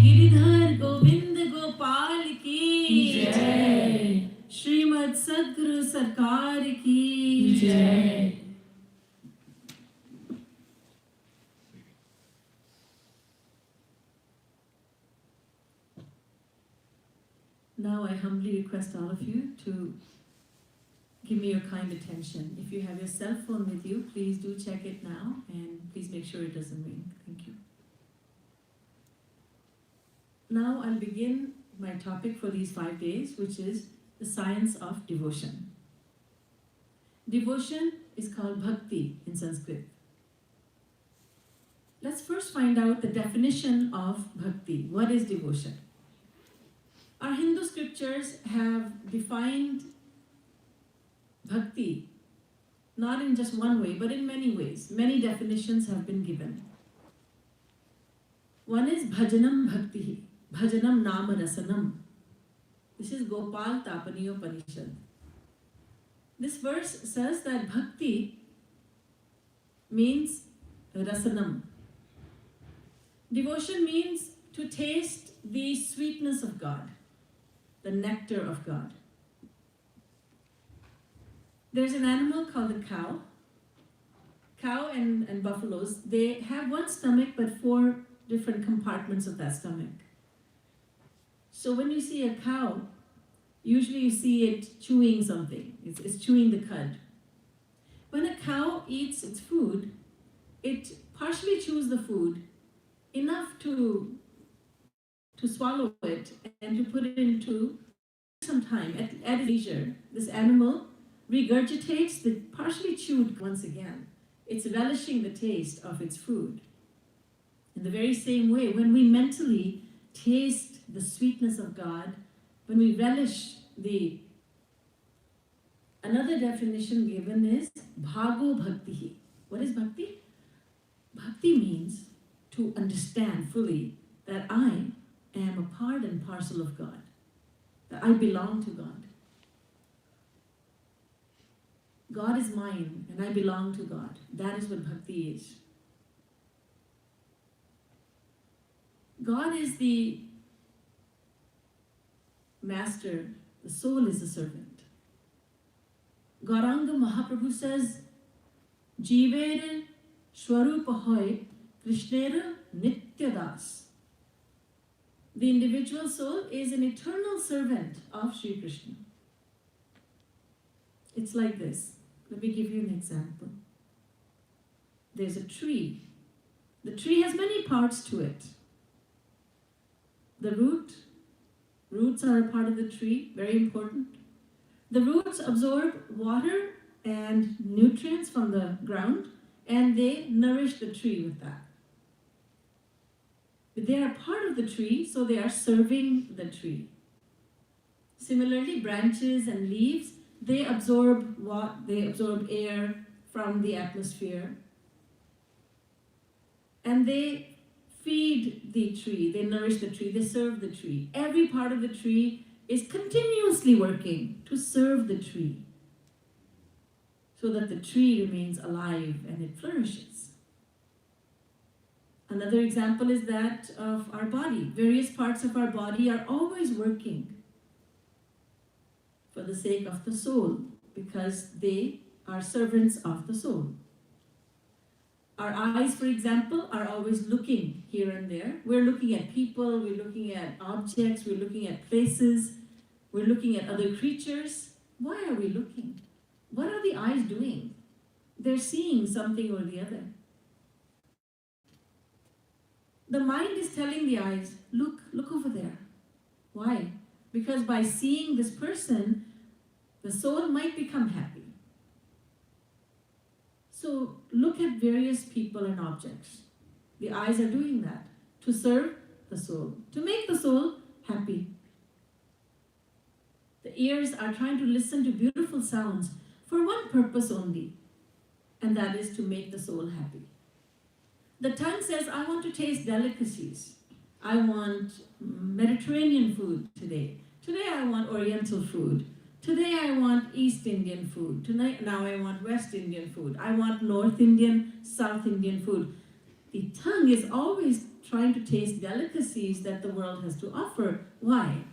गिरिधर गोविंद गोपाल की जय। श्रीमद सद्गुरु सरकार की जय। Now I humbly request all of you to give me your kind attention. If you have your cell phone with you, please do check it now and please make sure it doesn't ring. Thank you. Now I'll begin my topic for these 5 days, which is the science of devotion. Devotion is called bhakti in Sanskrit. Let's first find out the definition of bhakti. What is devotion? Our Hindu scriptures have defined bhakti, not in just one way, but in many ways. Many definitions have been given. One is bhajanam bhakti, bhajanam nama rasanam. This is Gopal Tapaniya Upanishad. This verse says that bhakti means rasanam. Devotion means to taste the sweetness of God, the nectar of God. There's an animal called a cow. Cow and buffaloes, they have one stomach but 4 different compartments of that stomach. So when you see a cow, usually you see it chewing something. It's chewing the cud. When a cow eats its food, it partially chews the food enough to swallow it and to put it into some time. At leisure, this animal regurgitates the partially chewed once again. It's relishing the taste of its food. In the very same way, when we mentally taste the sweetness of God, when we relish another definition given is bhago bhakti. What is bhakti? Bhakti means to understand fully that I am a part and parcel of God, that I belong to God. God is mine and I belong to God. That is what bhakti is. God is the master, the soul is the servant. Gauranga Mahaprabhu says, Jivere Shwarupa hoy Krishnera Nityadas. The individual soul is an eternal servant of Sri Krishna. It's like this. Let me give you an example. There's a tree. The tree has many parts to it. The roots are a part of the tree, very important. The roots absorb water and nutrients from the ground, and they nourish the tree with that. But they are part of the tree, so they are serving the tree. Similarly, branches and leaves, they absorb air from the atmosphere, and they feed the tree, they nourish the tree, they serve the tree. Every part of the tree is continuously working to serve the tree so that the tree remains alive and it flourishes. Another example is that of our body. Various parts of our body are always working for the sake of the soul because they are servants of the soul. Our eyes, for example, are always looking here and there. We're looking at people, we're looking at objects, we're looking at places, we're looking at other creatures. Why are we looking? What are the eyes doing? They're seeing something or the other. The mind is telling the eyes, look over there. Why? Because by seeing this person, the soul might become happy. So look at various people and objects. The eyes are doing that to serve the soul, to make the soul happy. The ears are trying to listen to beautiful sounds for one purpose only, and that is to make the soul happy. The tongue says, I want to taste delicacies. I want Mediterranean food today. Today I want Oriental food. Today I want East Indian food. Now I want West Indian food. I want North Indian, South Indian food. The tongue is always trying to taste delicacies that the world has to offer. Why?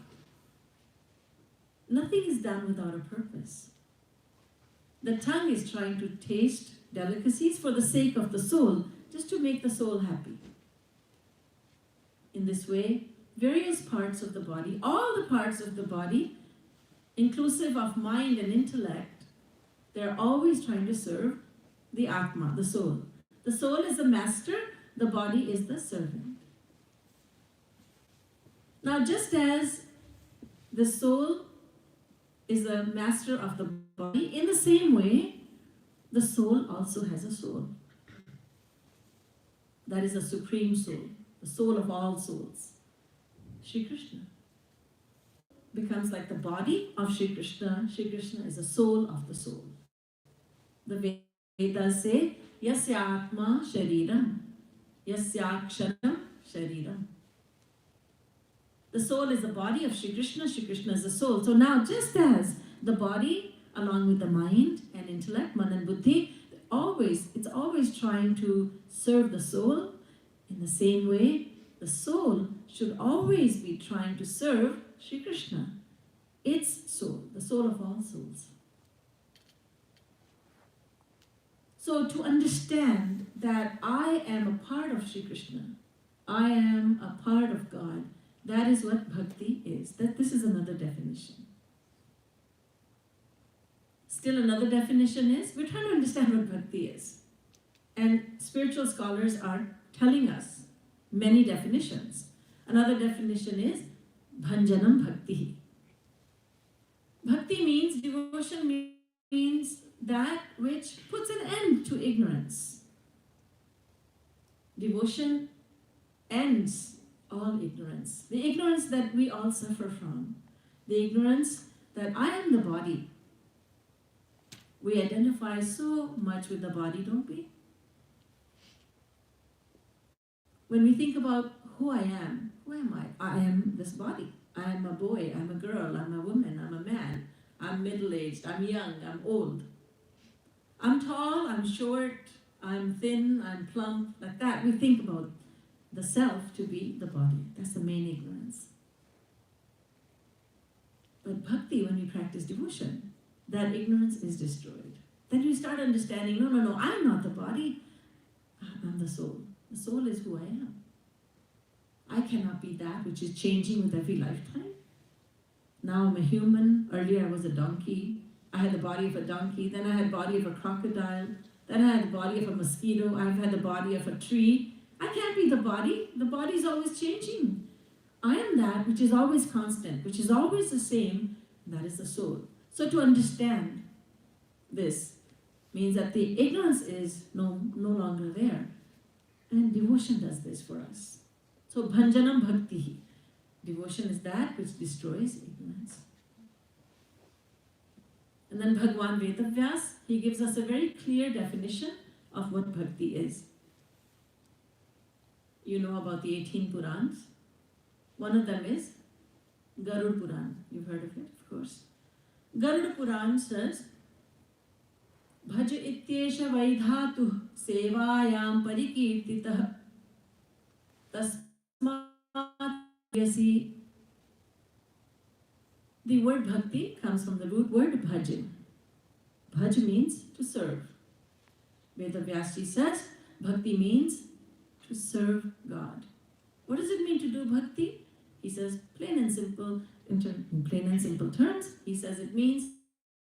Nothing is done without a purpose. The tongue is trying to taste delicacies for the sake of the soul, just to make the soul happy. In this way, various parts of the body, all the parts of the body, inclusive of mind and intellect, they're always trying to serve the Atma, the soul. The soul is the master, the body is the servant. Now, just as the soul is the master of the body, in the same way, the soul also has a soul. That is the supreme soul, the soul of all souls. Shri Krishna becomes like the body of Shri Krishna. Shri Krishna is the soul of the soul. The Vedas say, Yasya Atma Shariram, Yasya Ksharam Shariram. The soul is the body of Shri Krishna. Shri Krishna is the soul. So now, just as the body, along with the mind and intellect, man and buddhi, it's always trying to serve the soul. In the same way, the soul should always be trying to serve Shri Krishna, its soul, the soul of all souls. So to understand that I am a part of Shri Krishna, I am a part of God, that is what bhakti is. This is another definition. Still another definition is, we're trying to understand what bhakti is. And spiritual scholars are telling us many definitions. Another definition is bhanjanam bhakti. Bhakti means, devotion means that which puts an end to ignorance. Devotion ends all ignorance. The ignorance that we all suffer from. The ignorance that I am the body. We identify so much with the body, don't we? When we think about who I am I? I am this body. I am a boy, I'm a girl, I'm a woman, I'm a man. I'm middle-aged, I'm young, I'm old. I'm tall, I'm short, I'm thin, I'm plump, like that. We think about the self to be the body. That's the main ignorance. But bhakti, when we practice devotion, that ignorance is destroyed. Then you start understanding, no, I'm not the body. I'm the soul. The soul is who I am. I cannot be that which is changing with every lifetime. Now I'm a human. Earlier I was a donkey. I had the body of a donkey. Then I had the body of a crocodile. Then I had the body of a mosquito. I've had the body of a tree. I can't be the body. The body is always changing. I am that which is always constant, which is always the same. That is the soul. So to understand this means that the ignorance is no longer there. And devotion does this for us. So bhanjanam bhakti. Devotion is that which destroys ignorance. And then Bhagwan Vedavyas, he gives us a very clear definition of what bhakti is. You know about the 18 Purans. One of them is Garud Puran. You've heard of it, of course. Garud Puran says, Bhaj ityesha vaidhatu sevayam parikirtitah tasmat yasi. The word bhakti comes from the root word bhaj. Bhaj means to serve. Vedavyasji says, bhakti means to serve God. What does it mean to do bhakti? He says, in plain and simple terms, he says it means